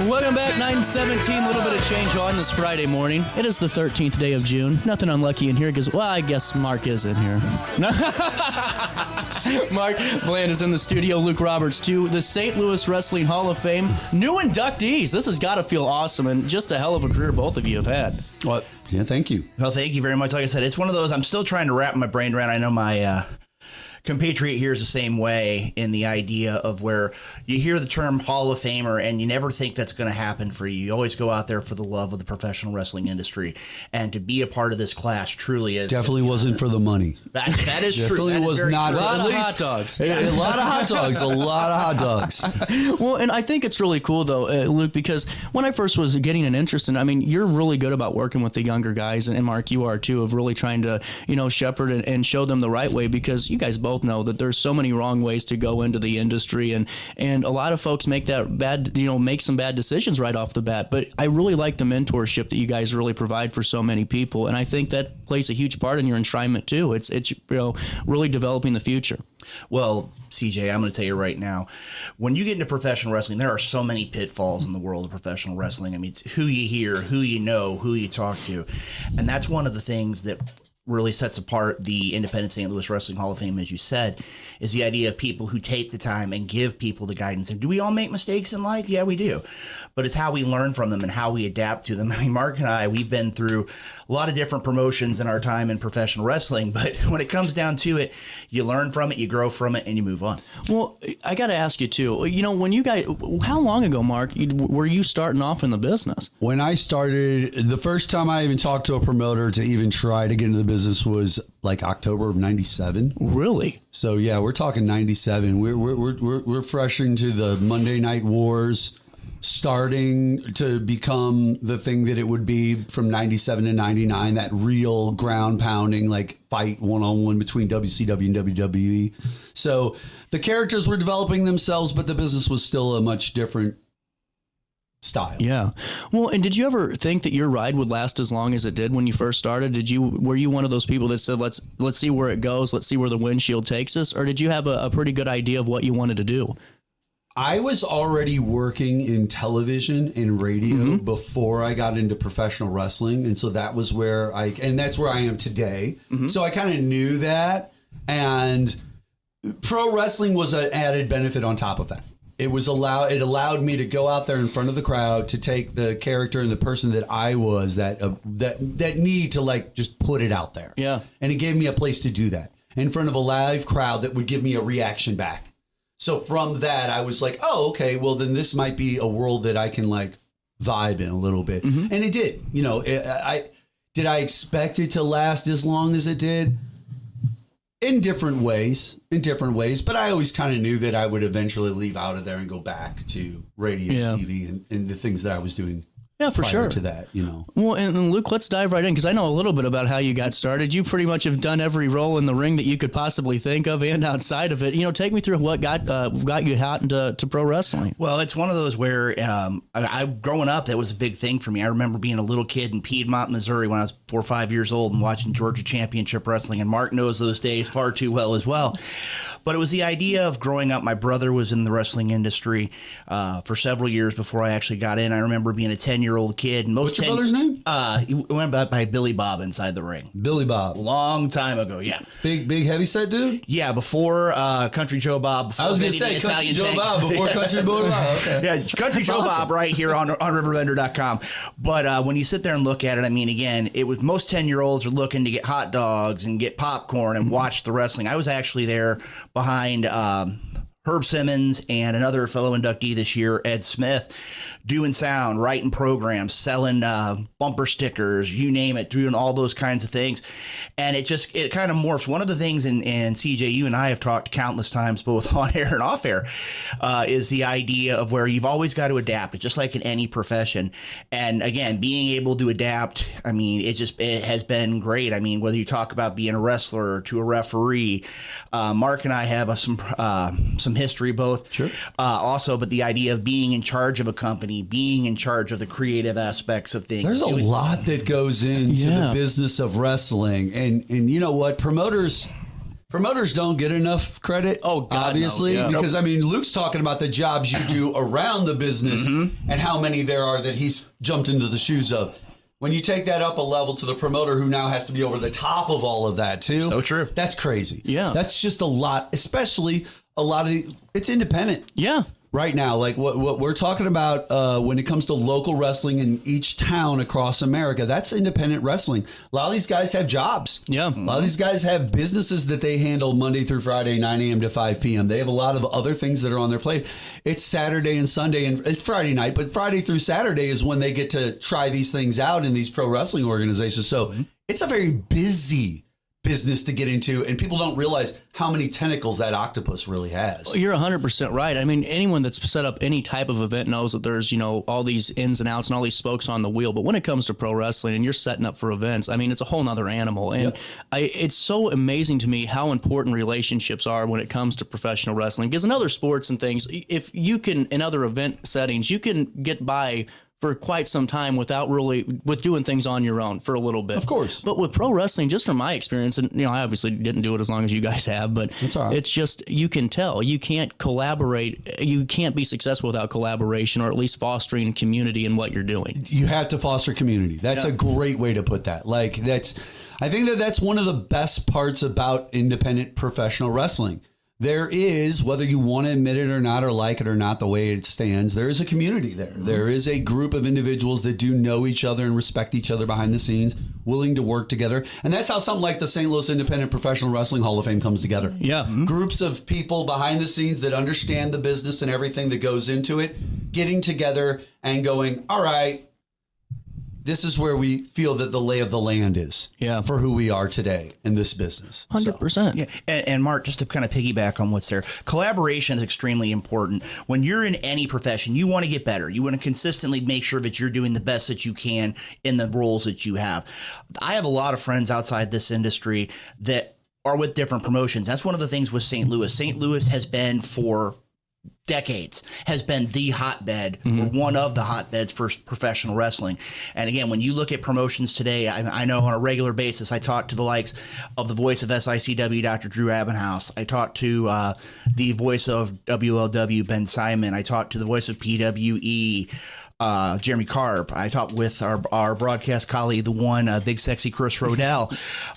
Welcome back, 9:17, a little bit of change on this Friday morning. It is the 13th day of June. Nothing unlucky in here because, well, I guess Mark is in here. Mark Bland is in the studio. Luke Roberts, too. The St. Louis Wrestling Hall of Fame. New inductees. This has got to feel awesome, and just a hell of a career both of you have had. Well, yeah, thank you. Well, thank you very much. Like I said, it's one of those I'm still trying to wrap my brain around. I know my compatriot here is the same way in the idea of where you hear the term Hall of Famer and you never think that's going to happen for you. You always go out there for the love of the professional wrestling industry, and to be a part of this class truly is definitely wasn't for the money. That is true. Definitely that was not. A lot at of least, hot dogs. A lot of hot dogs. A lot of hot dogs. Well, and I think it's really cool, though, Luke, because when I first was getting an interest in, I mean, you're really good about working with the younger guys, and Mark, you are too, of really trying to, shepherd and show them the right way, because you guys both know that there's so many wrong ways to go into the industry, and a lot of folks make make some bad decisions right off the bat. But I really like the mentorship that you guys really provide for so many people, and I think that plays a huge part in your enshrinement too. It's really developing the future. Well, CJ, I'm going to tell you right now, when you get into professional wrestling, there are so many pitfalls in the world of professional wrestling. I mean, it's who you hear, who you know, who you talk to, and that's one of the things that really sets apart the independent St. Louis Wrestling Hall of Fame, as you said, is the idea of people who take the time and give people the guidance. And do we all make mistakes in life? Yeah, we do. But it's how we learn from them and how we adapt to them. I mean, Mark and I, we've been through a lot of different promotions in our time in professional wrestling, but when it comes down to it, you learn from it, you grow from it, and you move on. Well, I got to ask you too, when you guys, how long ago, Mark, were you starting off in the business? When I started, the first time I even talked to a promoter to even try to get into the business was like October of '97. Really? So yeah, we're talking '97. We're fresh into the Monday Night Wars, starting to become the thing that it would be from '97 to '99. That real ground pounding like fight one-on-one between WCW and WWE. So the characters were developing themselves, but the business was still a much different style. Yeah. Well, and did you ever think that your ride would last as long as it did when you first started? Were you one of those people that said, let's see where it goes, let's see where the windshield takes us, or did you have a pretty good idea of what you wanted to do? I was already working in television and radio before I got into professional wrestling, and so that was where that's where I am today. So I kind of knew that, and pro wrestling was an added benefit on top of that. It allowed me to go out there in front of the crowd to take the character and the person that I was, that need to like just put it out there. Yeah. And it gave me a place to do that in front of a live crowd that would give me a reaction back. So from that, I was like, oh, okay, well then this might be a world that I can like vibe in a little bit. And it did. Did I expect it to last as long as it did? In different ways, but I always kind of knew that I would eventually leave out of there and go back to radio, TV, and the things that I was doing. Yeah, for sure. To that, Well, and Luke, let's dive right in, because I know a little bit about how you got started. You pretty much have done every role in the ring that you could possibly think of and outside of it. Take me through what got you hot into pro wrestling. Well, it's one of those where I growing up, that was a big thing for me. I remember being a little kid in Piedmont, Missouri when I was 4 or 5 years old and watching Georgia Championship Wrestling, and Mark knows those days far too well as well. But it was the idea of growing up. My brother was in the wrestling industry for several years before I actually got in. I remember being a 10-year-old kid. And what's your brother's name? He went by Billy Bob inside the ring. Billy Bob. Long time ago, yeah. Big heavyset dude? Yeah, before Country Joe Bob. I was going to say Country Joe Bob before Country Joe Bob. Okay. Yeah, Country Joe Bob right here on RiverBender.com. But when you sit there and look at it, I mean, again, it was most 10-year-olds are looking to get hot dogs and get popcorn and watch the wrestling. I was actually there behind Herb Simmons and another fellow inductee this year, Ed Smith, doing sound, writing programs, selling bumper stickers, you name it, doing all those kinds of things. And it kind of morphs. One of the things, and CJ, you and I have talked countless times, both on air and off air, is the idea of where you've always got to adapt. It's just like in any profession. And again, being able to adapt, I mean, it has been great. I mean, whether you talk about being a wrestler to a referee, Mark and I have some history both. Sure. Also, but the idea of being in charge of a company, being in charge of the creative aspects of things. There's a lot that goes into the business of wrestling. And you know what? Promoters, Promoters don't get enough credit. Oh, God, obviously, no. Yeah. because I mean, Luke's talking about the jobs you do around the business and how many there are that he's jumped into the shoes of. When you take that up a level to the promoter who now has to be over the top of all of that too. So true. That's crazy. Yeah. That's just a lot, especially a lot of it's independent. Yeah. Right now, like what we're talking about when it comes to local wrestling in each town across America, that's independent wrestling. A lot of these guys have jobs. Yeah. A lot of these guys have businesses that they handle Monday through Friday, 9 a.m. to 5 p.m. They have a lot of other things that are on their plate. It's Saturday and Sunday and it's Friday night, but Friday through Saturday is when they get to try these things out in these pro wrestling organizations. So it's a very busy business to get into, and people don't realize how many tentacles that octopus really has. You're 100% right. I mean, anyone that's set up any type of event knows that there's, all these ins and outs and all these spokes on the wheel. But when it comes to pro wrestling and you're setting up for events, I mean, it's a whole nother animal. And it's so amazing to me how important relationships are when it comes to professional wrestling. Because in other sports and things, if you can, in other event settings, you can get by for quite some time with doing things on your own for a little bit. Of course. But with pro wrestling, just from my experience, and I obviously didn't do it as long as you guys have, but That's all right. it's just, you can tell you can't collaborate. You can't be successful without collaboration, or at least fostering community in what you're doing. You have to foster community. That's a great way to put that. I think that's one of the best parts about independent professional wrestling. There is, whether you want to admit it or not, or like it or not, the way it stands, there is a community there. There is a group of individuals that do know each other and respect each other behind the scenes, willing to work together. And that's how something like the St. Louis Independent Professional Wrestling Hall of Fame comes together. Yeah. Groups of people behind the scenes that understand the business and everything that goes into it, getting together and going, all right, this is where we feel that the lay of the land is for who we are today in this business. 100%. Yeah, and Mark, just to kind of piggyback on what's there, collaboration is extremely important. When you're in any profession, you want to get better. You want to consistently make sure that you're doing the best that you can in the roles that you have. I have a lot of friends outside this industry that are with different promotions. That's one of the things with St. Louis. St. Louis has been for decades, has been the hotbed or one of the hotbeds for professional wrestling. And again, when you look at promotions today, I know on a regular basis, I talk to the likes of the voice of I.S.L.W, Dr. Drew Abbenhouse. I talk to the voice of I.S.L.W, Ben Simon. I talk to the voice of PWE, Jeremy Karp. I talked with our broadcast colleague, the one big sexy Chris Rodell,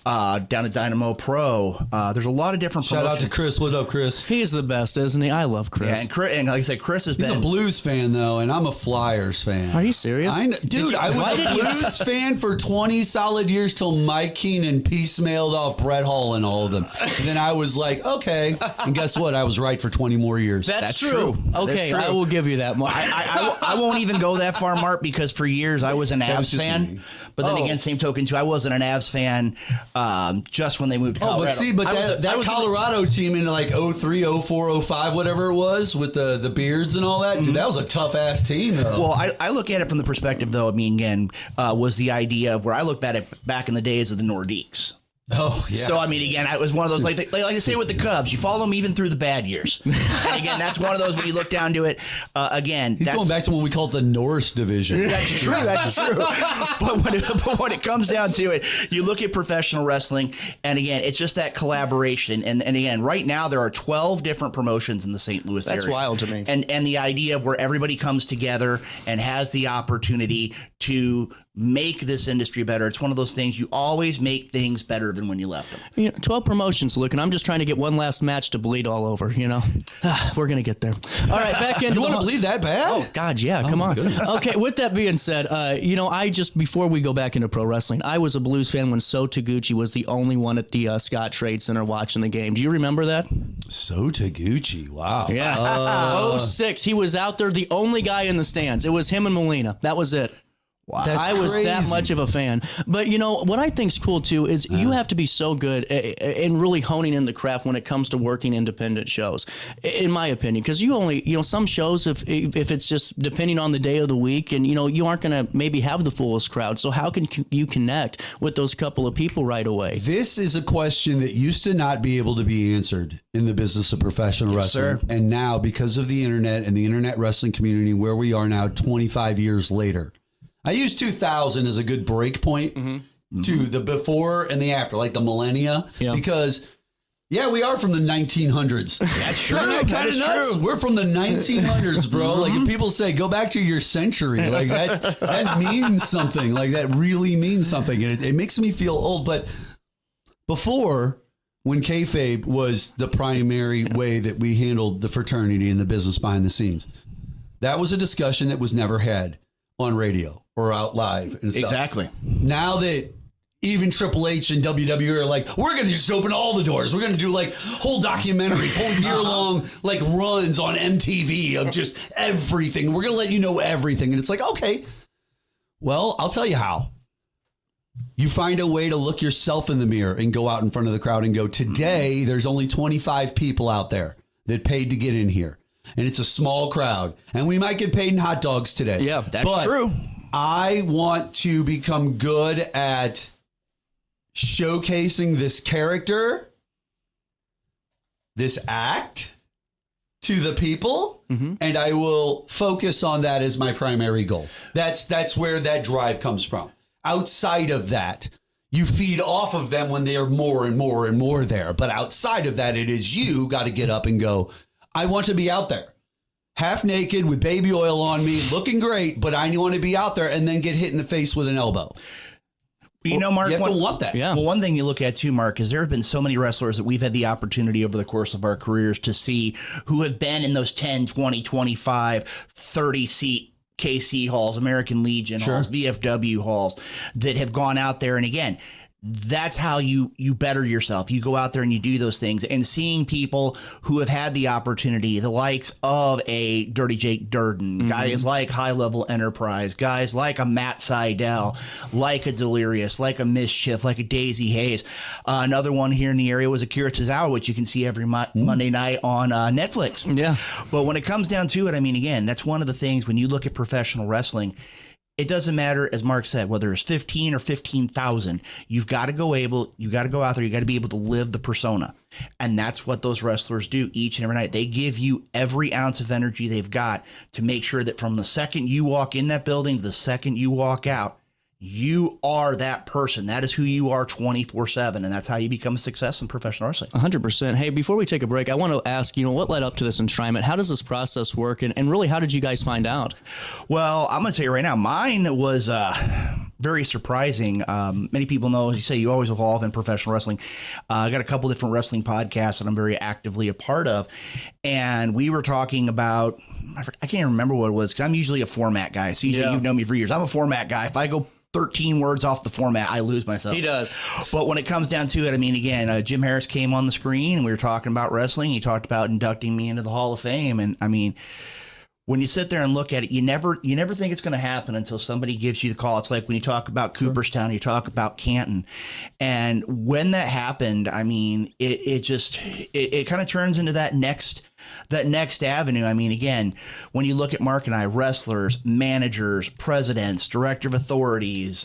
down at Dynamo Pro. There's a lot of different Shout out to Chris. What up, Chris? He's the best, isn't he? I love Chris. Yeah, and like I said, Chris has He's been a Blues fan, though, and I'm a Flyers fan. Are you serious? Dude, I was a Blues fan for 20 solid years till Mike Keenan piecemealed off Brett Hall and all of them. And then I was like, okay. And guess what? I was right for 20 more years. That's true. Okay, That's true. I will give you that, Mark. I won't even go that far, Mark, because for years I was an was Avs just fan. me. But then again, same token too, I wasn't an Avs fan just when they moved to Colorado. That Colorado team in like 03, 04, 05, whatever it was, with the beards and all that, dude, that was a tough ass team, though. Well, I look at it from the perspective, though, I mean, again, was the idea of where I look at it back in the days of the Nordiques. Oh, yeah. So, I mean, again, it was one of those, like I say with the Cubs, you follow them even through the bad years. And again, that's one of those when you look down to it, again. He's going back to when we called it the Norris division. That's true. That's true. But when it comes down to it, you look at professional wrestling, and again, it's just that collaboration. And again, right now there are 12 different promotions in the St. Louis area. That's wild to me. And the idea of where everybody comes together and has the opportunity to make this industry better. It's one of those things, you always make things better than when you left them. 12 promotions, Luke, and I'm just trying to get one last match to bleed all over, We're going to get there. All right, back into You want to bleed that bad? Oh, God, yeah, come on. Okay, with that being said, before we go back into pro wrestling, I was a Blues fan when So Taguchi was the only one at the Scott Trade Center watching the game. Do you remember that? So Taguchi, wow. Yeah. 06, he was out there, the only guy in the stands. It was him and Molina. That was it. Wow. I was that much of a fan. But, what I think's cool, too, is you have to be so good in really honing in the craft when it comes to working independent shows, in my opinion. Because you only, some shows, if it's just depending on the day of the week, and, you aren't going to maybe have the fullest crowd. So how can you connect with those couple of people right away? This is a question that used to not be able to be answered in the business of professional wrestling. Sir. And now, because of the internet and the internet wrestling community, where we are now 25 years later, I use 2000 as a good break point to the before and the after, like the millennia, because Yeah, we are from the 1900s. That's true. Isn't that That kind of is nuts? true. We're from the 1900s, bro. Like if people say, go back to your century, like that means something. Like that really means something. And it makes me feel old. But before, when kayfabe was the primary way that we handled the fraternity and the business behind the scenes, that was a discussion that was never had on radio or out live and stuff. Exactly. Now that even Triple H and WWE are like, we're going to just open all the doors. We're going to do like whole documentaries, whole year-long like runs on MTV of just everything. We're going to let you know everything. And it's like, okay, well, I'll tell you how. You find a way to look yourself in the mirror and go out in front of the crowd and go, today, there's only 25 people out there that paid to get in here. And it's a small crowd. And we might get paid in hot dogs today. Yeah, That's true. I want to become good at showcasing this character, this act to the people, and I will focus on that as my primary goal. That's where that drive comes from. Outside of that, you feed off of them when they are more and more and more there. But outside of that, it is you got to get up and go, I want to be out there. Half naked with baby oil on me, looking great, but I want to be out there and then get hit in the face with an elbow. You know, Mark, You have to want that. Yeah. Well, one thing you look at too, Mark, is there have been so many wrestlers that we've had the opportunity over the course of our careers to see who have been in those 10, 20, 25, 30 seat KC halls, American Legion halls, VFW halls that have gone out there. And again, that's how you better yourself. You go out there and you do those things, and seeing people who have had the opportunity, the likes of a Dirty Jake Durden, guys like High Level Enterprise, guys like a Matt Seidel, like a Delirious, like a Mischief, like a Daisy Hayes. Another one here in the area was Akira Tozawa, which you can see every Monday night on Netflix. Yeah. But when it comes down to it, I mean, again, that's one of the things when you look at professional wrestling, it doesn't matter, as Mark said, whether it's 15 or 15,000, you've got to go out there, you got to be able to live the persona. And that's what those wrestlers do each and every night. They give you every ounce of energy they've got to make sure that from the second you walk in that building to the second you walk out, you are that person. That is who you are 24/7. And that's how you become a success in professional wrestling. 100%. Hey, before we take a break, I want to ask, what led up to this enshrinement? How does this process work? And really, how did you guys find out? Well, I'm going to tell you right now, mine was very surprising. Many people know, you say you always evolve in professional wrestling. I got a couple different wrestling podcasts that I'm very actively a part of. And we were talking about, I can't remember what it was, because I'm usually a format guy. CJ, you've known me for years. I'm a format guy. If I go 13 words off the format, I lose myself. He does. But when it comes down to it, I mean, again, Jim Harris came on the screen and we were talking about wrestling. He talked about inducting me into the Hall of Fame. And I mean, when you sit there and look at it, you never think it's going to happen until somebody gives you the call. It's like when you talk about Cooperstown, you talk about Canton. And when that happened, I mean, it kind of turns into that next avenue. I mean, again, when you look at Mark and I, wrestlers, managers, presidents, director of authorities,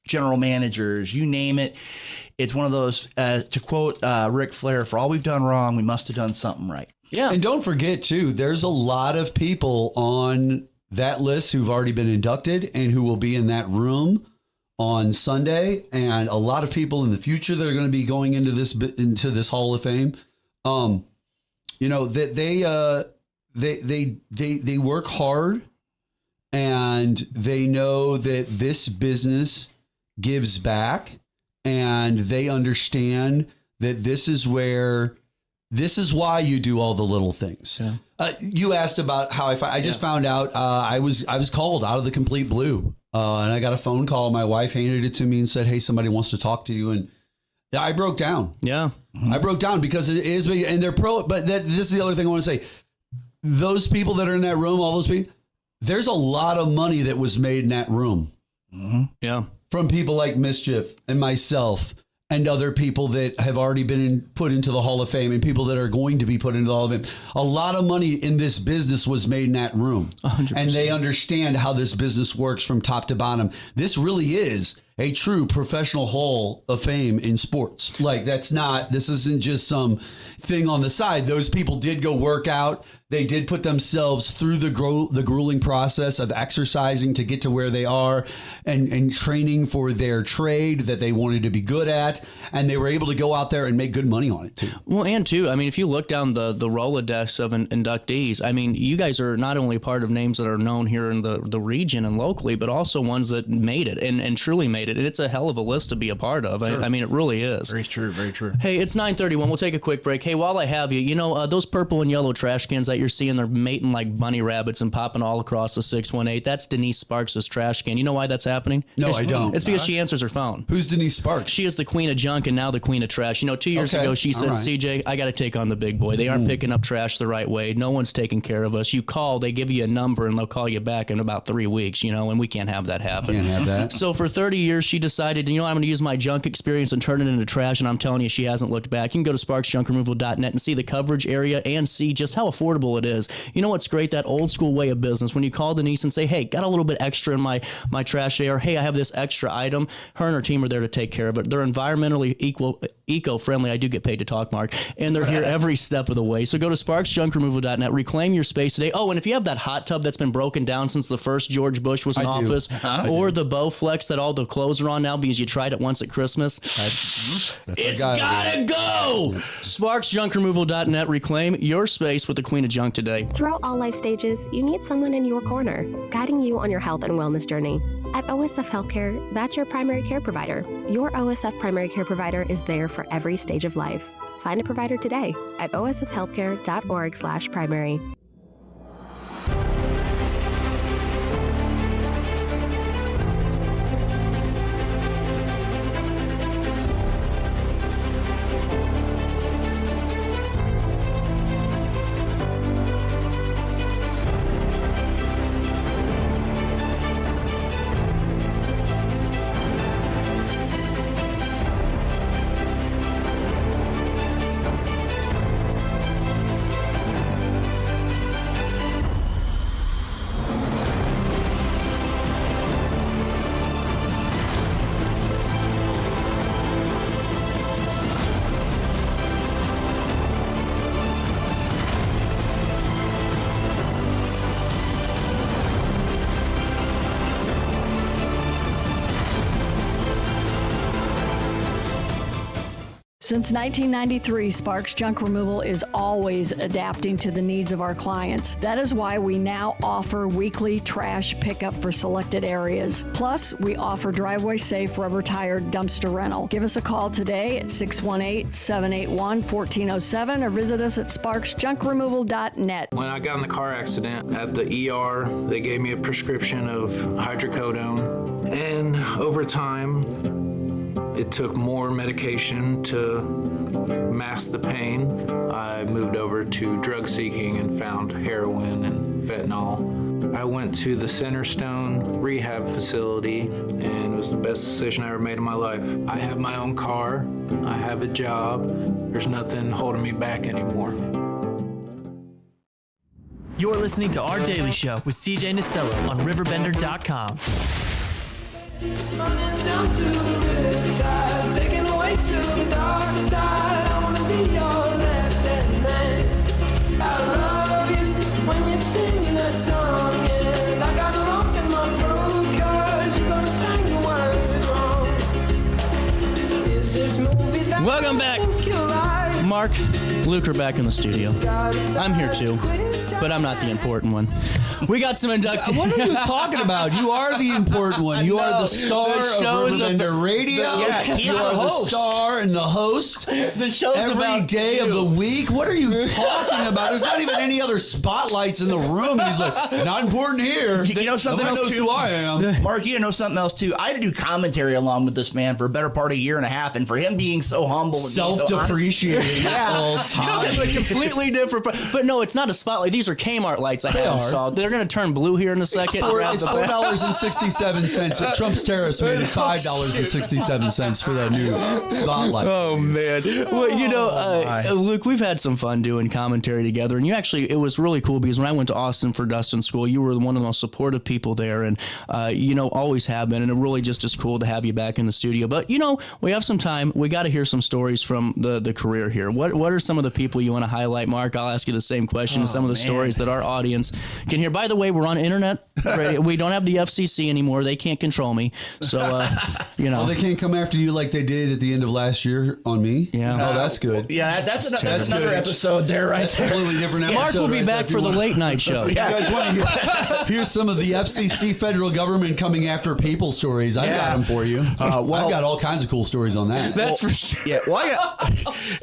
general managers, you name it, it's one of those, to quote Ric Flair, for all we've done wrong, we must have done something right. Yeah. And don't forget, too, there's a lot of people on that list who've already been inducted and who will be in that room on Sunday, and a lot of people in the future that are going to be going into this Hall of Fame. That they work hard, and they know that this business gives back, and they understand that this is why you do all the little things. Yeah. You asked about how I just found out I was called out of the complete blue, and I got a phone call. My wife handed it to me and said, "Hey, somebody wants to talk to you." And I broke down. Yeah, I broke down because it is, and they're pro. But this is the other thing I want to say: those people that are in that room, all those people, there's a lot of money that was made in that room. Mm-hmm. Yeah, from people like Mischief and myself. And other people that have already been put into the Hall of Fame, and people that are going to be put into the Hall of Fame. A lot of money in this business was made in that room. 100%. And they understand how this business works from top to bottom. This really is a true professional hall of fame in sports. Like this isn't just some thing on the side. Those people did go work out. They did put themselves through the grueling process of exercising to get to where they are and training for their trade that they wanted to be good at. And they were able to go out there and make good money on it too. Well, and too, I mean, if you look down the Rolodex of inductees, I mean, you guys are not only part of names that are known here in the region and locally, but also ones that made it and truly made it. And it's a hell of a list to be a part of. Sure. I mean, it really is. Very true. Very true. Hey, it's 9:31. We'll take a quick break. Hey, while I have you, you know, those purple and yellow trash cans that you're seeing, they're mating like bunny rabbits and popping all across the 618. That's Denise Sparks' trash can. You know why that's happening? No, I don't. It's because she answers her phone. Who's Denise Sparks? She is the queen of junk and now the queen of trash. You know, 2 years ago, she said, CJ, I got to take on the big boy. They aren't picking up trash the right way. No one's taking care of us. You call, they give you a number, and they'll call you back in about 3 weeks, you know, and we can't have that happen. Can't have that. So for 30 years, she decided, you know, I'm going to use my junk experience and turn it into trash, and I'm telling you, she hasn't looked back. You can go to sparksjunkremoval.net and see the coverage area and see just how affordable it is. You know what's great? That old school way of business. When you call Denise and say, hey, got a little bit extra in my trash day, or hey, I have this extra item, her and her team are there to take care of it. They're environmentally eco-friendly. I do get paid to talk, Mark, and they're here every step of the way. So go to sparksjunkremoval.net, reclaim your space today. Oh, and if you have that hot tub that's been broken down since the first George Bush was in office, or the Bowflex that all the clothes are on now because you tried it once at Christmas, it's gotta go! Sparksjunkremoval.net, reclaim your space with the queen of junk today. Throughout all life stages, you need someone in your corner, guiding you on your health and wellness journey. At OSF Healthcare, that's your primary care provider. Your OSF primary care provider is there for every stage of life. Find a provider today at osfhealthcare.org/primary. Since 1993, Sparks Junk Removal is always adapting to the needs of our clients. That is why we now offer weekly trash pickup for selected areas. Plus, we offer driveway-safe rubber-tired dumpster rental. Give us a call today at 618-781-1407 or visit us at sparksjunkremoval.net. When I got in the car accident at the ER, they gave me a prescription of hydrocodone. And over time, it took more medication to mask the pain. I moved over to drug seeking and found heroin and fentanyl. I went to the Centerstone rehab facility, and it was the best decision I ever made in my life. I have my own car. I have a job. There's nothing holding me back anymore. You're listening to Our Daily Show with CJ and I.S.L.W on RiverBender.com. Running down to the riptide, taken away to the dark side. I wanna be your left-hand man. I love you when you're singing that song, and I got a lump in my throat 'cause you're gonna sing the words wrong. Is this movie that Welcome back. Mark, Luke are back in the studio. I'm here too, but I'm not the important one. We got some inductees. What are you talking about? You are the important one. You are the star of RiverBender Radio. He's you the are host. the star and the host. The show's every about day of the week. What are you talking about? There's not even any other spotlights in the room. He's like, not important here. You know something Nobody else knows too? who I am. Mark, you know something else too? I had to do commentary along with this man for a better part of a year and a half, and for him being so humble and being so honest- Self-depreciating all time. completely different. But no, it's not a spotlight. These are Kmart lights I have installed. they're going to turn blue here in a second. It's $4.67. Trump's tariffs made it $5.67 for that new spotlight. Oh man! Well, Luke, we've had some fun doing commentary together, and it was really cool because when I went to Austin for Dustin School, you were one of the most supportive people there, and always have been, and it really just is cool to have you back in the studio. But we have some time. We got to hear some stories from the career here. What are some of the people you want to highlight, Mark? I'll ask you the same question. Some of the stories that our audience can hear. By the way, we're on internet. We don't have the FCC anymore. They can't control me. So, Well, they can't come after you like they did at the end of last year on me. Yeah. Oh, that's good. Yeah, that's another episode there, right? That's a completely different episode. Mark will be back for the late night show. You guys want to hear some of the FCC federal government coming after people stories? I got them for you. I've got all kinds of cool stories on that. That's for sure. Yeah.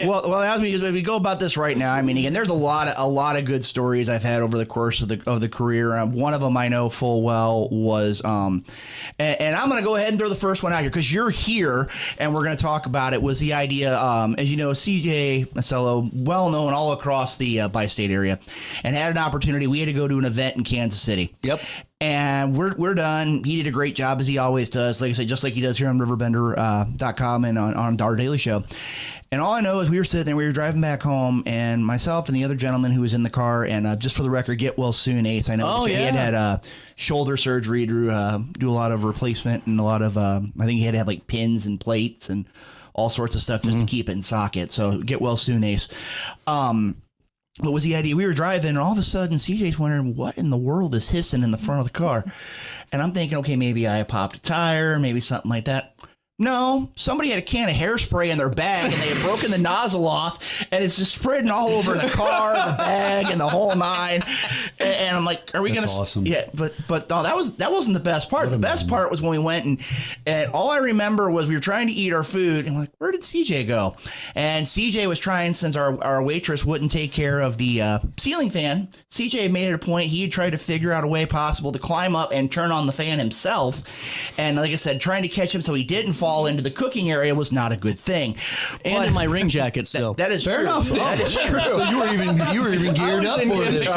Well, as we go about this right now, I mean, again, there's a lot of good stories I've had over the course of the career. One of them I know full well was, and I'm going to go ahead and throw the first one out here because you're here and we're going to talk about it. Was the idea, as you know, I.S.L.W, well known all across the bi-state area, and had an opportunity. We had to go to an event in Kansas City. Yep. And we're done. He did a great job as he always does. Like I said, just like he does here on RiverBender.com and on our daily show. And all I know is we were sitting there, we were driving back home, and myself and the other gentleman who was in the car, and just for the record, get well soon, Ace. I know he had shoulder surgery to do a lot of replacement and a lot of, I think he had to have like pins and plates and all sorts of stuff just to keep it in socket. So get well soon, Ace. What was the idea? We were driving, and all of a sudden, CJ's wondering, what in the world is hissing in the front of the car? And I'm thinking, okay, maybe I popped a tire, maybe something like that. No, somebody had a can of hairspray in their bag, and they had broken the nozzle off, and it's just spreading all over the car, the bag, and the whole nine. And I'm like, "Are we going to?" Awesome. Yeah, but no, that wasn't the best part. The best part was when we went, and all I remember was we were trying to eat our food, and I'm like, "Where did CJ go?" And CJ was trying, since our waitress wouldn't take care of the ceiling fan. CJ made it a point. He had tried to figure out a way possible to climb up and turn on the fan himself, and like I said, trying to catch him so he didn't fall into the cooking area was not a good thing. And in my ring jacket still. That is Fair true. enough. That is true. So you were even geared up for this.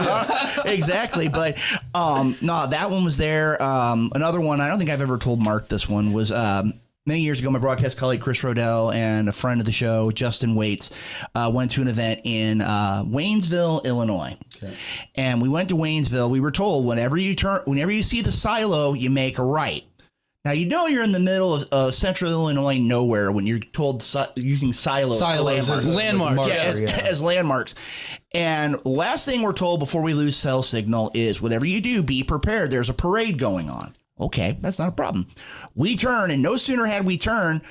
Exactly. But no, that one was there. Another one, I don't think I've ever told Mark this one, was many years ago, my broadcast colleague Chris Rodell and a friend of the show, Justin Waits, went to an event in Waynesville, Illinois. Okay. And we went to Waynesville. We were told whenever you see the silo, you make a right. Now, you're in the middle of central Illinois nowhere when you're told using silos as landmarks. As landmarks. And the last thing we're told before we lose cell signal is whatever you do, be prepared. There's a parade going on. Okay, that's not a problem. We turn, and no sooner had we turned,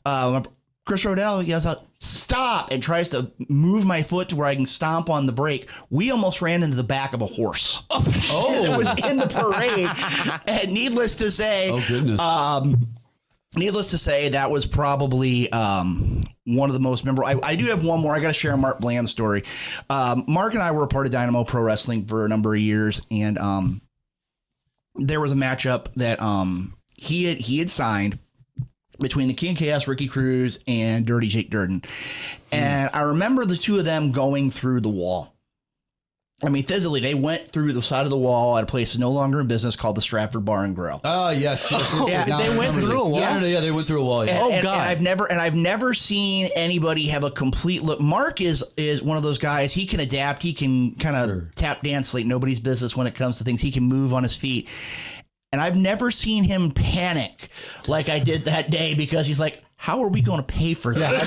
Chris Rodell yells out, "Stop," and tries to move my foot to where I can stomp on the brake. We almost ran into the back of a horse. It was in the parade. And needless to say, that was probably one of the most memorable. I do have one more. I got to share a Mark Bland story. Mark and I were a part of Dynamo Pro Wrestling for a number of years, and there was a matchup that he had signed between the King of Chaos, Ricky Cruz, and Dirty Jake Durden. And I remember the two of them going through the wall. I mean, physically, they went through the side of the wall at a place no longer in business called the Stratford Bar and Grill. Oh, yes. They went through a wall. Yeah, they went through a wall. Yeah. God! And I've never seen anybody have a complete look. Mark is one of those guys. He can adapt. He can kind of tap dance like nobody's business when it comes to things. He can move on his feet. And I've never seen him panic like I did that day, because he's like, how are we going to pay for that?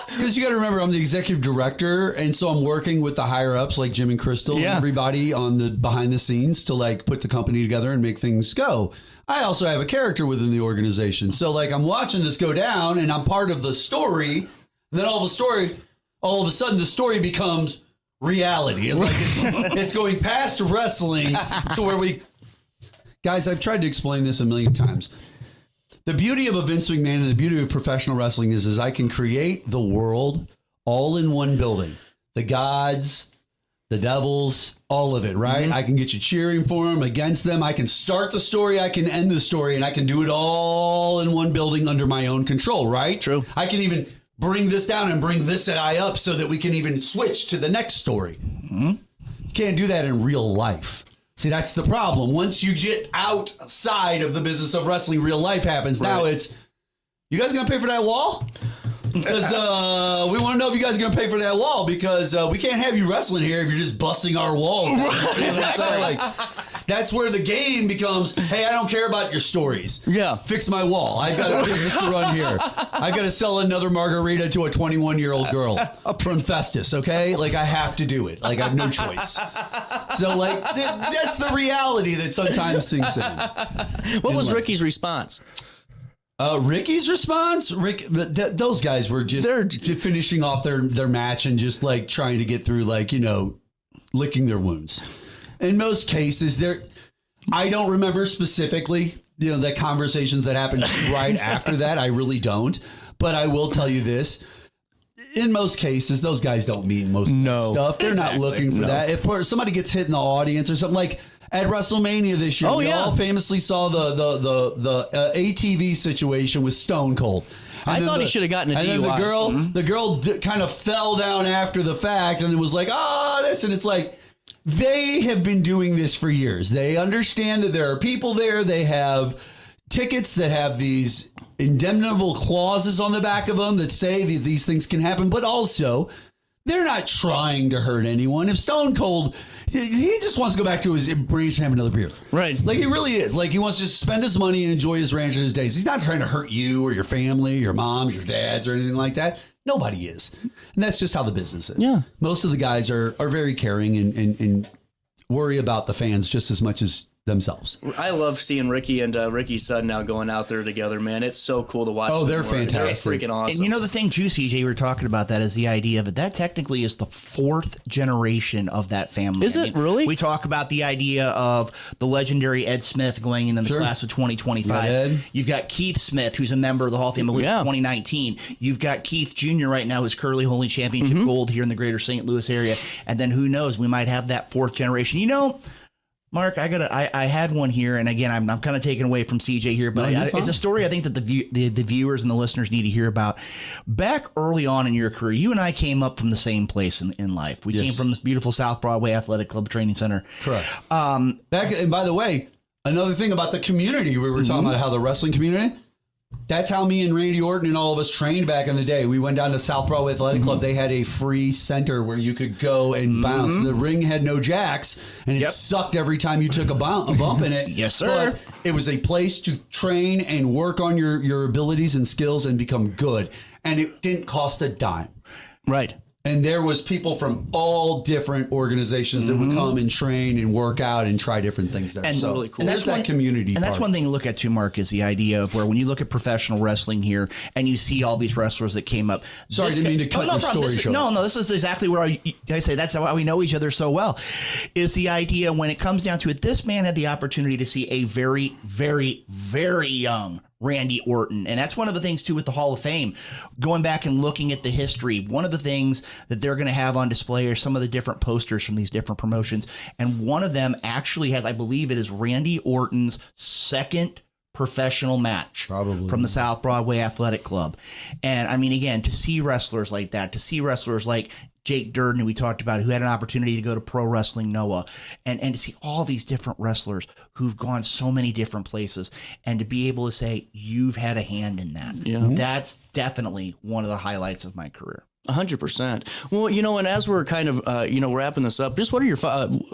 Because you got to remember, I'm the executive director, and so I'm working with the higher ups like Jim and Crystal and everybody on the behind the scenes to like put the company together and make things go. I also have a character within the organization. So like I'm watching this go down and I'm part of the story. And then all of a sudden the story becomes reality. And like it's going past wrestling to where guys, I've tried to explain this a million times. The beauty of a Vince McMahon and the beauty of professional wrestling is I can create the world all in one building. The gods, the devils, all of it, right? Mm-hmm. I can get you cheering for them, against them. I can start the story, I can end the story, and I can do it all in one building under my own control, right? True. I can even bring this down and bring this guy up so that we can even switch to the next story. Mm-hmm. Can't do that in real life. See, that's the problem. Once you get outside of the business of wrestling, real life happens. Right. Now it's, you guys going to pay for that wall? Because we want to know if you guys are going to pay for that wall, because we can't have you wrestling here if you're just busting our walls. Like, that's where the game becomes, hey, I don't care about your stories. Yeah. Fix my wall. I've got a business to run here. I've got to sell another margarita to a 21-year-old girl from Festus, okay? Like, I have to do it. Like, I have no choice. So, like, that's the reality that sometimes sinks in. What was Ricky's response? Ricky's response? Those guys were just finishing off their match and just like trying to get through, like, you know, licking their wounds. In most cases, I don't remember specifically, you know, the conversations that happened right after that. I really don't. But I will tell you this. In most cases, those guys don't mean most stuff. They're not looking for that. If somebody gets hit in the audience or something, like at WrestleMania this year, we all famously saw the ATV situation with Stone Cold. And I thought he should have gotten a DUI. And then the girl kind of fell down after the fact, and it was like, this, and it's like, they have been doing this for years. They understand that there are people there. They have tickets that have these indemnable clauses on the back of them that say that these things can happen, but also they're not trying to hurt anyone. If Stone Cold, he just wants to go back to his ranch and have another beer. Right. Like, he really is. Like, he wants to spend his money and enjoy his ranch and his days. He's not trying to hurt you or your family, your moms, your dads, or anything like that. Nobody is. And that's just how the business is. Yeah. Most of the guys are very caring and worry about the fans just as much as themselves. I love seeing Ricky and Ricky's son now going out there together, man. It's so cool to watch. Oh, they're fantastic. They're freaking awesome. And you know the thing too, CJ, we were talking about that, is the idea that technically is the fourth generation of that family. Is it really? We talk about the idea of the legendary Ed Smith going into the class of 2025. You've got Keith Smith, who's a member of the Hall of Fame, I believe, 2019. You've got Keith Jr. right now, who's Curly Holy Championship gold here in the greater St. Louis area. And then who knows, we might have that fourth generation. You know, Mark, I had one here, and again, I'm kind of taking away from CJ here, but it's a story I think that the viewers and the listeners need to hear about. Back early on in your career, you and I came up from the same place in life. We came from this beautiful South Broadway Athletic Club Training Center. Correct. And by the way, another thing about the community, we were talking about how the wrestling community, that's how me and Randy Orton and all of us trained back in the day. We went down to South Broadway Athletic Club. They had a free center where you could go and bounce. The ring had no jacks, and it sucked every time you took a bump in it. Yes, sir. But it was a place to train and work on your abilities and skills and become good. And it didn't cost a dime. Right. And there was people from all different organizations that would come and train and work out and try different things there. And so really cool. And there's that community. And that's one thing to look at too, Mark, is the idea of where when you look at professional wrestling here and you see all these wrestlers that came up. Sorry, I didn't mean to cut your story short. No, this is exactly where I say that's why we know each other so well, is the idea when it comes down to it, this man had the opportunity to see a very, very, very young Randy Orton. And that's one of the things, too, with the Hall of Fame. Going back and looking at the history, one of the things that they're going to have on display are some of the different posters from these different promotions. And one of them actually has, I believe it is Randy Orton's second professional match from the South Broadway Athletic Club. And I mean, again, to see wrestlers like that, to see wrestlers like Jake Durden, who we talked about, who had an opportunity to go to Pro Wrestling Noah, and to see all these different wrestlers who've gone so many different places, and to be able to say, you've had a hand in that. That's definitely one of the highlights of my career. 100%. Well, you know, and as we're kind of, wrapping this up, just what are your,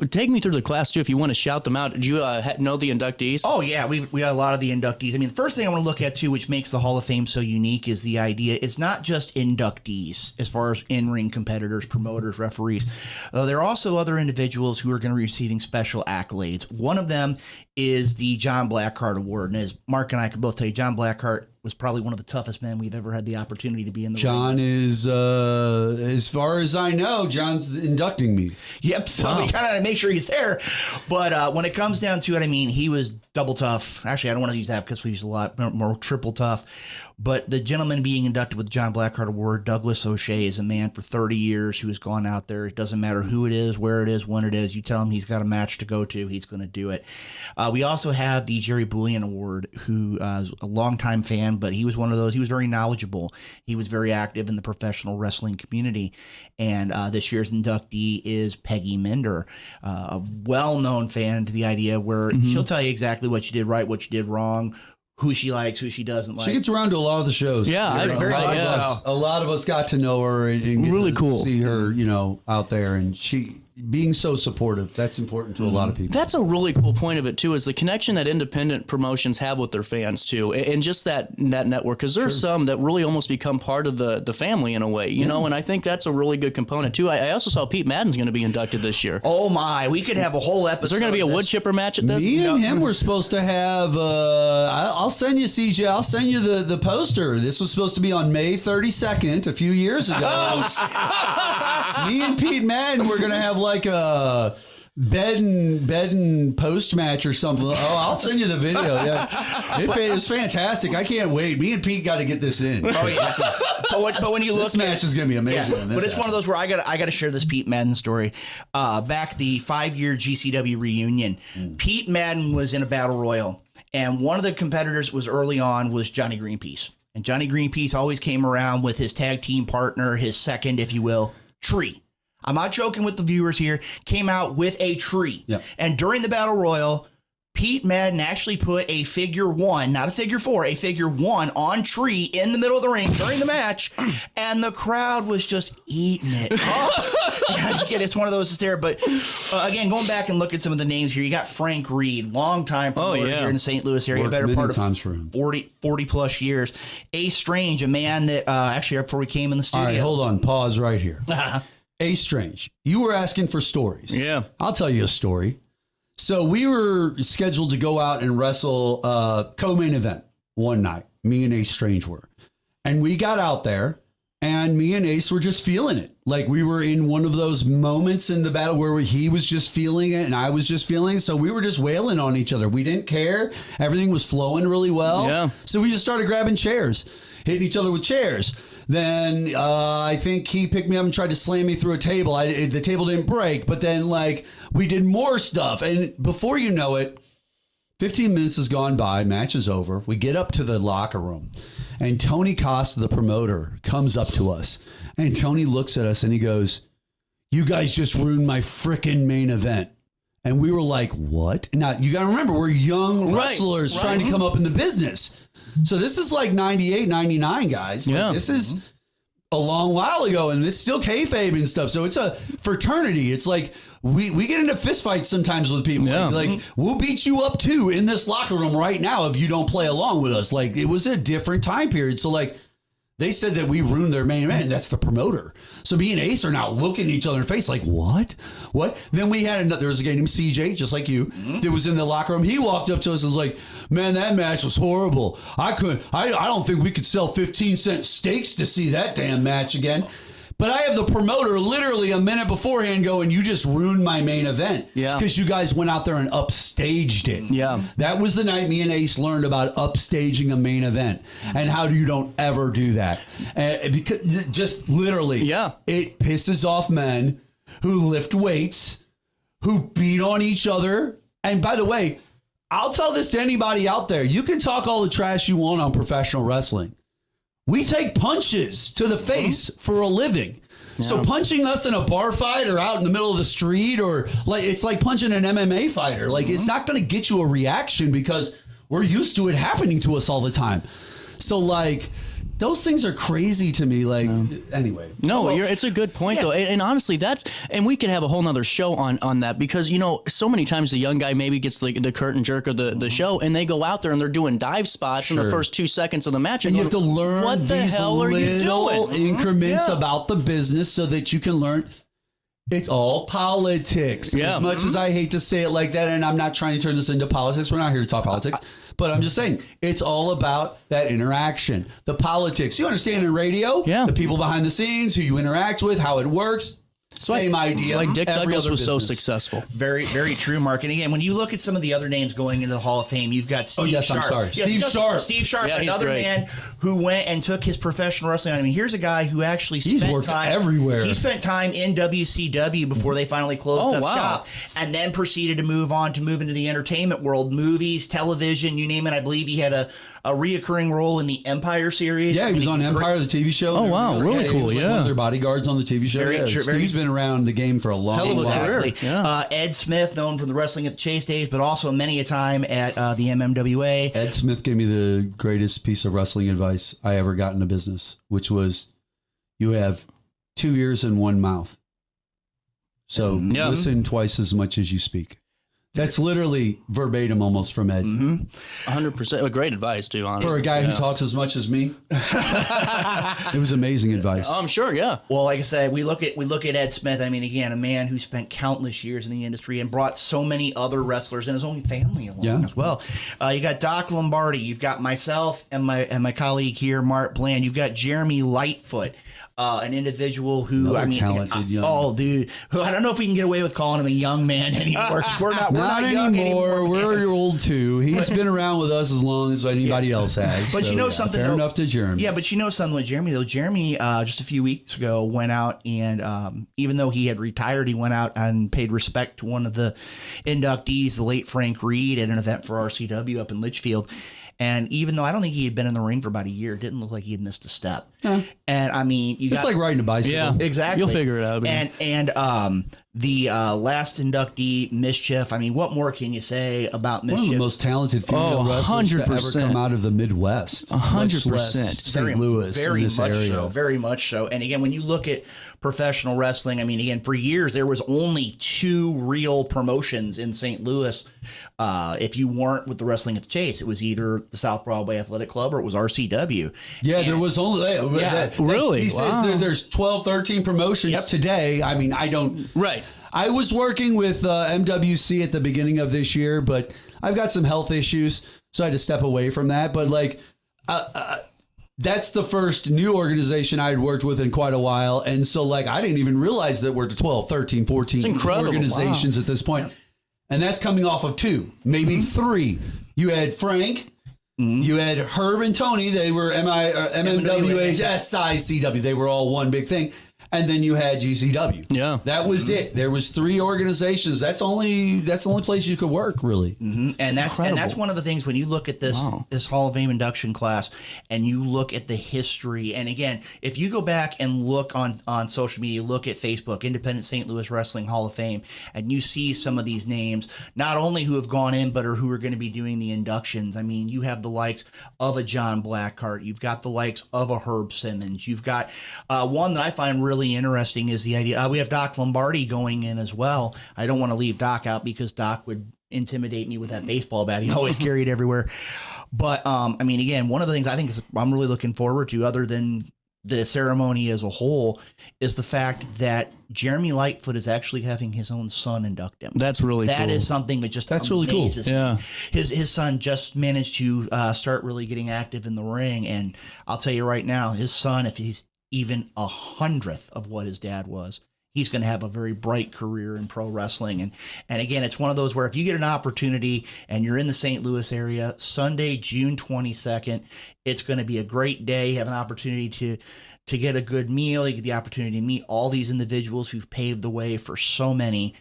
take me through the class too, if you want to shout them out. Did you know the inductees? Oh yeah, we got a lot of the inductees. I mean, the first thing I want to look at too, which makes the Hall of Fame so unique, is the idea it's not just inductees as far as in-ring competitors, promoters, referees. There are also other individuals who are going to be receiving special accolades. One of them is the John Blackheart Award. And as Mark and I can both tell you, John Blackheart was probably one of the toughest men we've ever had the opportunity to be in the ring. John is, as far as I know, John's inducting me. Yep, so we kind of make sure he's there. But when it comes down to it, I mean, he was double tough. Actually, I don't want to use that because we use a lot more triple tough. But the gentleman being inducted with the John Blackheart Award, Douglas O'Shea, is a man for 30 years who has gone out there. It doesn't matter who it is, where it is, when it is. You tell him he's got a match to go to, he's going to do it. We also have the Jerry Bullion Award, who is a longtime fan, but he was one of those. He was very knowledgeable. He was very active in the professional wrestling community. And this year's inductee is Peggy Mender, a well-known fan to the idea where she'll tell you exactly what you did right, what you did wrong, who she likes, who she doesn't like. She gets around to a lot of the shows. Yeah, a lot of us got to know her and get really to cool. see her, out there, and she being so supportive. That's important to a lot of people. That's a really cool point of it too, is the connection that independent promotions have with their fans too, and just that network. Because there's some that really almost become part of the family in a way, you know. And I think that's a really good component too. I also saw Pete Madden's going to be inducted this year. Oh my, we could have a whole episode. Is there going to be a wood chipper match at this? Me and him were supposed to have. I'll send you, CJ. I'll send you the poster. This was supposed to be on May 32nd a few years ago. Me and Pete Madden were going to have like a bed and post match or something. Oh, I'll send you the video. Yeah, it was fantastic. I can't wait. Me and Pete got to get this in. Oh yeah. but when you look, this match is going to be amazing. Yeah, but it's one of those where I got to share this Pete Madden story. Back the 5-year GCW reunion, Pete Madden was in a battle royal, and one of the competitors was early on was Johnny Greenpeace, and Johnny Greenpeace always came around with his tag team partner, his second, if you will, tree. I'm not joking with the viewers here. Came out with a tree. Yep. And during the Battle Royal, Pete Madden actually put a figure 1, not a figure 4, a figure 1 on tree in the middle of the ring during the match, and the crowd was just eating it up. It's one of those that's there. But again, going back and look at some of the names here, you got Frank Reed, longtime promoter here in the St. Louis area, better part of 40 plus years. Ace Strange, a man that actually before we came in the studio. All right, hold on, pause right here. Ace Strange, you were asking for stories. Yeah. I'll tell you a story. So we were scheduled to go out and wrestle co-main event one night. Me and Ace Strange were. And we got out there, and me and Ace were just feeling it. Like we were in one of those moments in the battle where he was just feeling it and I was just feeling it. So we were just wailing on each other. We didn't care. Everything was flowing really well. Yeah. So we just started grabbing chairs, hitting each other with chairs. Then I think he picked me up and tried to slam me through a table. The table didn't break, but then we did more stuff. And before you know it, 15 minutes has gone by, match is over. We get up to the locker room, and Tony Costa, the promoter, comes up to us. And Tony looks at us and he goes, "You guys just ruined my frickin' main event." And we were like, "What?" Now, you got to remember, we're young wrestlers trying to come up in the business. So this is like 98, 99, guys. Yeah. This is a long while ago, and it's still kayfabe and stuff. So it's a fraternity. It's like we get into fistfights sometimes with people. Yeah. Like we'll beat you up too in this locker room right now if you don't play along with us. Like it was a different time period. So they said that we ruined their main event, and that's the promoter. So me and Ace are now looking at each other in the face like, what? Then we had there was a guy named CJ, just like you, that was in the locker room. He walked up to us and was like, "Man, that match was horrible. I don't think we could sell 15-cent steaks to see that damn match again." But I have the promoter literally a minute beforehand going, "You just ruined my main event." Yeah. Because you guys went out there and upstaged it. Yeah. That was the night me and Ace learned about upstaging a main event and how you don't ever do that. Because just literally, it pisses off men who lift weights, who beat on each other. And by the way, I'll tell this to anybody out there. You can talk all the trash you want on professional wrestling. We take punches to the face for a living. Yeah. So punching us in a bar fight or out in the middle of the street or it's like punching an MMA fighter. It's not going to get you a reaction because we're used to it happening to us all the time. So those things are crazy to me. Anyway. No, it's a good point though. And honestly, and we could have a whole nother show on that because, so many times the young guy maybe gets the curtain jerk of the show and they go out there and they're doing dive spots in the first 2 seconds of the match. And you have to learn what the hell are you doing? Increments about the business so that you can learn. It's all politics. Yeah. As much as I hate to say it like that, and I'm not trying to turn this into politics. We're not here to talk politics. But I'm just saying, it's all about that interaction, the politics. You understand in radio, the people behind the scenes, who you interact with, how it works. Same idea. Like Dick Every Douglas other was so business. successful. Very, very true, Mark. And again, when you look at some of the other names going into the Hall of Fame, you've got Steve Sharp. I'm sorry. Yeah, Steve Sharp. Steve Sharp, Yeah, he's another great. man who went and took his professional wrestling. I mean, here's a guy who actually spent worked time everywhere. He spent time in WCW before they finally closed up wow. shop, and then proceeded to move into the entertainment world, movies, television, you name it. I believe he had a reoccurring role in the Empire series. Yeah, he was on Empire, the TV show. Oh, wow. Really he cool, was like yeah. one of their bodyguards on the TV show. Very Yeah, true, Steve's been around the game for a long Hell of a while. career. Exactly. Yeah. Ed Smith, known from the Wrestling at the Chase days, but also many a time at the MMWA. Ed Smith gave me the greatest piece of wrestling advice I ever got in a business, which was you have 2 ears and 1 mouth. So Yeah. listen twice as much as you speak. That's literally verbatim almost from Ed. 100%. Great advice, too, honestly. For a guy who talks as much as me, it was amazing advice. I'm sure, yeah. Well, like I said, we look at Ed Smith. I mean, again, a man who spent countless years in the industry and brought so many other wrestlers and his own family along as well. You got Doc Lombardi. You've got myself and my colleague here, Mark Bland. You've got Jeremy Lightfoot. An individual who, Another talented young. Oh, dude, who I don't know if we can get away with calling him a young man anymore. 'Cause we're not young anymore. We're old too. He's been around with us as long as anybody else has. But So, you know something, fair though? enough to Jeremy. Yeah, but you know something with Jeremy, though. Jeremy, just a few weeks ago, went out and even though he had retired, he went out and paid respect to one of the inductees, the late Frank Reed, at an event for RCW up in Litchfield. And even though I don't think he had been in the ring for about a year, it didn't look like he had missed a step. And I mean, It's like riding a bicycle. Yeah. exactly. You'll figure it out. And the last inductee, Mischief. I mean, what more can you say about One of Mischief? the most talented female Oh, wrestlers to ever 100%. come out of the Midwest. 100%. St. Louis, very in this much area. so, very much so. And again, when you look at professional wrestling, I mean, again, for years there was only 2 real promotions in St. Louis. If you weren't with the Wrestling at the Chase, it was either the South Broadway Athletic Club or it was RCW. Yeah, there was only Really? He Wow. says there's 12, 13 promotions today. I mean, I don't. Right. I was working with MWC at the beginning of this year, but I've got some health issues, so I had to step away from that. But like, that's the first new organization I had worked with in quite a while. And so like, I didn't even realize that we're 12, 13, 14 incredible. organizations at this point. And that's coming off of 2, maybe 3. You had Frank. You had Herb and Tony. They were MMWA, SICW. They were all one big thing. And then you had GCW. Yeah. That was it. There was 3 organizations. That's the only place you could work, really. And that's one of the things when you look at this Hall of Fame induction class and you look at the history. And again, if you go back and look on social media, look at Facebook, Independent St. Louis Wrestling Hall of Fame, and you see some of these names, not only who have gone in, but who are going to be doing the inductions. I mean, you have the likes of a John Blackheart. You've got the likes of a Herb Simmons. You've got one that I find really interesting is the idea. We have Doc Lombardi going in as well. I don't want to leave Doc out because Doc would intimidate me with that baseball bat. He always carried everywhere. But I mean, again, one of the things I think I'm really looking forward to, other than the ceremony as a whole, is the fact that Jeremy Lightfoot is actually having his own son induct him. That's really cool. That is something that just That's really cool. amazes me. Yeah. His son just managed to start really getting active in the ring, and I'll tell you right now, his son, if he's even 100th of what his dad was, he's going to have a very bright career in pro wrestling. And again, it's one of those where if you get an opportunity and you're in the St. Louis area, Sunday, June 22nd, it's going to be a great day. You have an opportunity to get a good meal. You get the opportunity to meet all these individuals who've paved the way for so many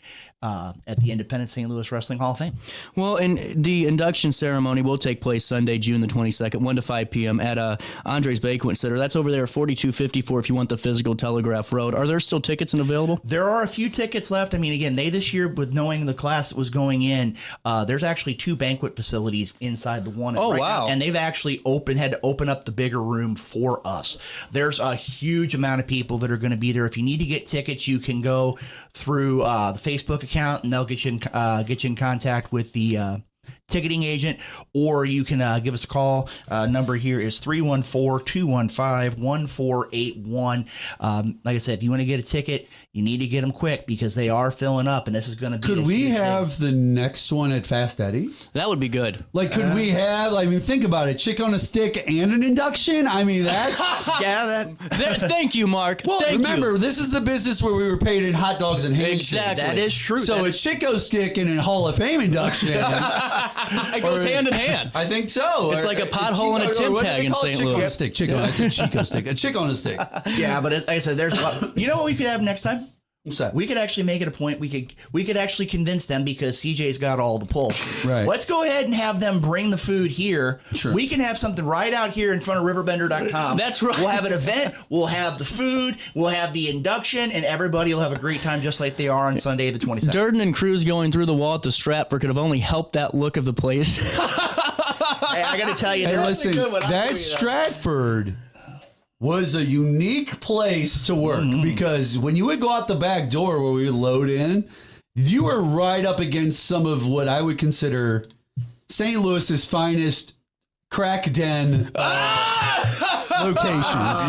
at the Independent St. Louis Wrestling Hall of Fame. Well, and the induction ceremony will take place Sunday, June the 22nd, 1 to 5 p.m. at Andre's Banquet Center. That's over there at 4254 if you want the physical Telegraph Road. Are there still tickets available? There are a few tickets left. I mean, again, this year, with knowing the class that was going in, there's actually 2 banquet facilities inside the one. Oh, right wow. now, and they've actually had to open up the bigger room for us. There's a huge amount of people that are going to be there. If you need to get tickets, you can go through the Facebook account, and they'll get you in contact with the ticketing agent, or you can give us a call. Number here is 314-215-1481. Like I said, if you want to get a ticket, you need to get them quick because they are filling up, and this is going to be. Could we have the next one at Fast Eddie's? That would be good. Like, could we have? I mean, think about it: chick on a stick and an induction. I mean, that's Thank you, Mark. Well, Thank remember, you. this is the business where we were paid in hot dogs and handshakes. Exactly. That is true. So a Chico stick and a Hall of Fame induction. It goes hand in hand. I think so. It's like a pothole and a Tim tag in St. Chick on a Louis. stick. Chick on a stick. Chico stick. A chick on a stick. Yeah, but like I said, there's a lot. You know what we could have next time? What's that? We could actually make it a point. We could actually convince them because CJ's got all the pull. Right. Let's go ahead and have them bring the food here. Sure. We can have something right out here in front of RiverBender.com. That's right. We'll have an event. We'll have the food. We'll have the induction, and everybody will have a great time just like they are on Sunday the 22nd. Durden and Cruz going through the wall at the Stratford could have only helped that look of the place. Hey, I got to tell you, Hey, that's listen, a good one. I'll that tell you Stratford was a unique place to work because when you would go out the back door where we would load in, you were right up against some of what I would consider St. Louis's finest crack den locations.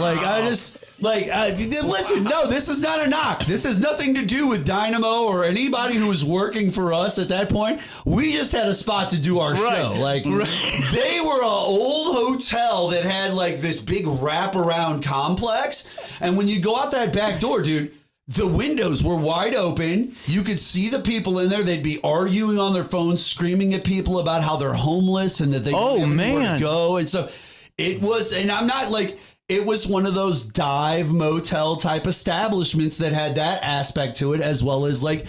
Listen, no, this is not a knock. This has nothing to do with Dynamo or anybody who was working for us at that point. We just had a spot to do our show. They were an old hotel that had like this big wraparound complex. And when you go out that back door, dude, the windows were wide open. You could see the people in there. They'd be arguing on their phones, screaming at people about how they're homeless and that they don't have anywhere to go. And so it was, and I'm not like, it was one of those dive motel type establishments that had that aspect to it, as well as like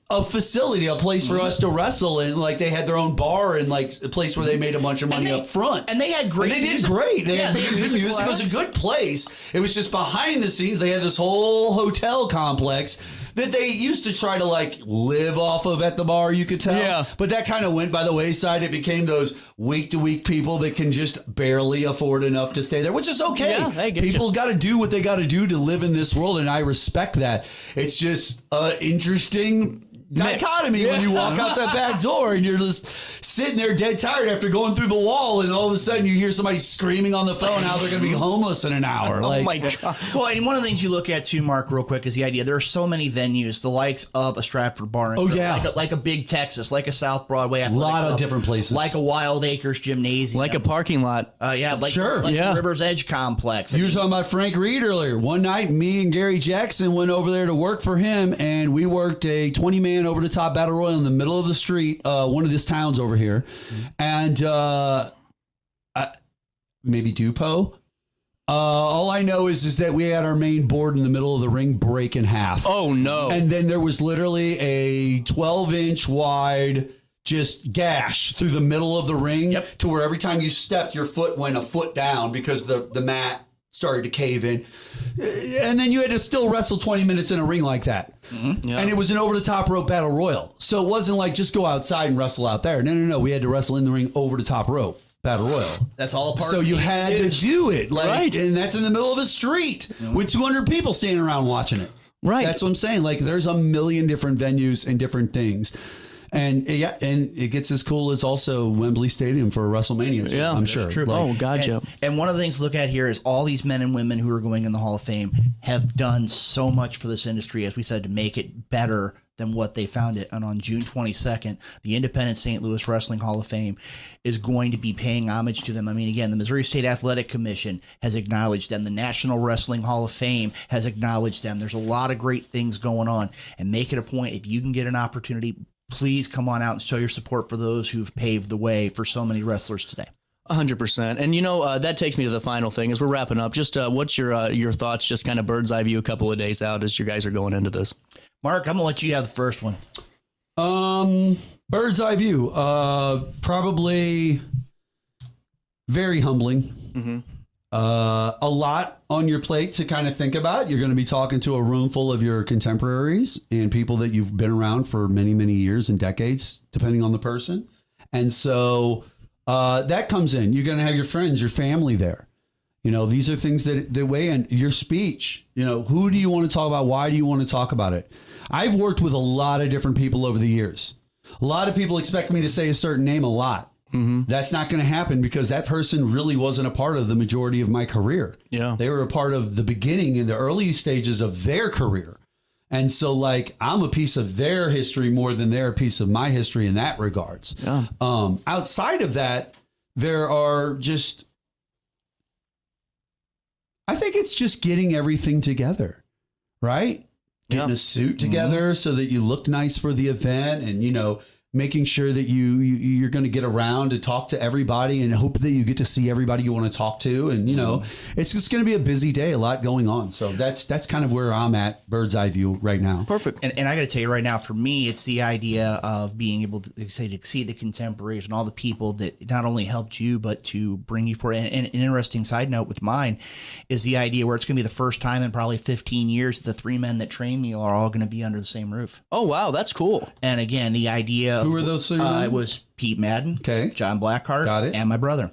a facility, a place for us to wrestle in. Like they had their own bar and like a place where they made a bunch of money up front. And they had great And they music. did great. They had they good music. It was a good place. It was just behind the scenes. They had this whole hotel complex that they used to try to like live off of at the bar, you could tell. Yeah. But that kind of went by the wayside. It became those week to week people that can just barely afford enough to stay there, which is okay. Yeah, I get People got to do what they got to do to live in this world. And I respect that. It's just interesting dichotomy when you walk out that back door and you're just sitting there dead tired after going through the wall, and all of a sudden you hear somebody screaming on the phone how they're going to be homeless in an hour. Oh my God. Well, and one of the things you look at too, Mark, real quick, is the idea there are so many venues, the likes of a Stratford Bar, and like a Big Texas, like a South Broadway, A lot of different places, like a Wild Acres Gymnasium, Like a parking lot. the River's Edge Complex. You were talking about Frank Reed earlier. One night, me and Gary Jackson went over there to work for him, and we worked a 20-man over-the-top battle royal in the middle of the street, one of these towns over here, and maybe Dupo. All I know is that we had our main board in the middle of the ring break in half. Oh, no. And then there was literally a 12-inch wide just gash through the middle of the ring to where every time you stepped, your foot went a foot down because the mat started to cave in. And then you had to still wrestle 20 minutes in a ring like that. Yeah. And it was an over-the-top rope battle royal. So it wasn't like just go outside and wrestle out there. No. We had to wrestle in the ring over the top rope battle royal. That's all a part so of you had to do it. Right. And that's in the middle of a street with 200 people standing around watching it. Right. That's what I'm saying. Like there's a million different venues and different things. And and it gets as cool as also Wembley Stadium for WrestleMania. Yeah, I'm sure. True. Oh, gotcha. And one of the things to look at here is all these men and women who are going in the Hall of Fame have done so much for this industry, as we said, to make it better than what they found it. And on June 22nd, the Independent St. Louis Wrestling Hall of Fame is going to be paying homage to them. I mean, again, the Missouri State Athletic Commission has acknowledged them. The National Wrestling Hall of Fame has acknowledged them. There's a lot of great things going on. And make it a point, if you can get an opportunity, please come on out and show your support for those who've paved the way for so many wrestlers today. 100%. And, that takes me to the final thing as we're wrapping up. Just what's your thoughts, just kind of bird's eye view a couple of days out as you guys are going into this? Mark, I'm going to let you have the first one. Bird's eye view. Probably very humbling. Mm-hmm. A lot on your plate to kind of think about. You're going to be talking to a room full of your contemporaries and people that you've been around for many, many years and decades, depending on the person. And so that comes in. You're going to have your friends, your family there. These are things that weigh in. Your speech, who do you want to talk about? Why do you want to talk about it? I've worked with a lot of different people over the years. A lot of people expect me to say a certain name a lot. That's not going to happen because that person really wasn't a part of the majority of my career. Yeah. They were a part of the beginning and the early stages of their career. And so like I'm a piece of their history more than they're a piece of my history in that regards. Yeah. Outside of that, there are just, I think it's just getting everything together, right? Getting a suit together so that you look nice for the event, and, you know, making sure that you're going to get around to talk to everybody and hope that you get to see everybody you want to talk to. And, you know, it's just going to be a busy day, a lot going on. So that's kind of where I'm at, bird's eye view right now. Perfect. And I got to tell you right now, for me, it's the idea of being able to exceed the contemporaries and all the people that not only helped you, but to bring you forward. And an interesting side note with mine is the idea where it's going to be the first time in probably 15 years that the 3 men that trained me are all going to be under the same roof. Oh, wow. That's cool. And again, the idea Who were those 3 men? It was Pete Madden, Okay. John Blackheart, Got it. and my brother.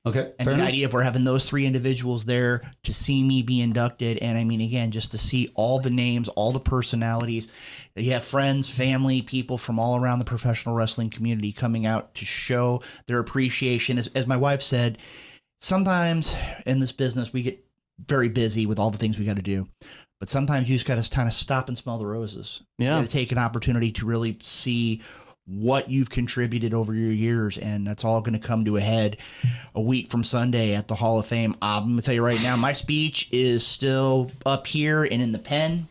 Okay. And fair the enough. idea of we're having those 3 individuals there to see me be inducted. And I mean, again, just to see all the names, all the personalities. You have friends, family, people from all around the professional wrestling community coming out to show their appreciation. As my wife said, sometimes in this business, we get very busy with all the things we got to do. But sometimes you just got to kind of stop and smell the roses. Yeah. You got to take an opportunity to really see what you've contributed over your years, and that's all going to come to a head a week from Sunday at the Hall of Fame. I'm going to tell you right now, my speech is still up here and in the pen.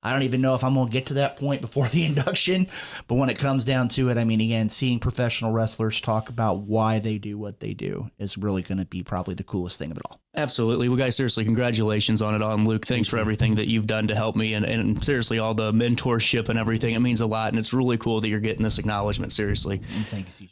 I don't even know if I'm going to get to that point before the induction, but when it comes down to it, I mean, again, seeing professional wrestlers talk about why they do what they do is really going to be probably the coolest thing of it all. Absolutely. Well, guys, seriously, congratulations on it all. And Luke, thanks for everything that you've done to help me, and seriously, all the mentorship and everything. It means a lot, and it's really cool that you're getting this acknowledgement, seriously. And thank you, CJ.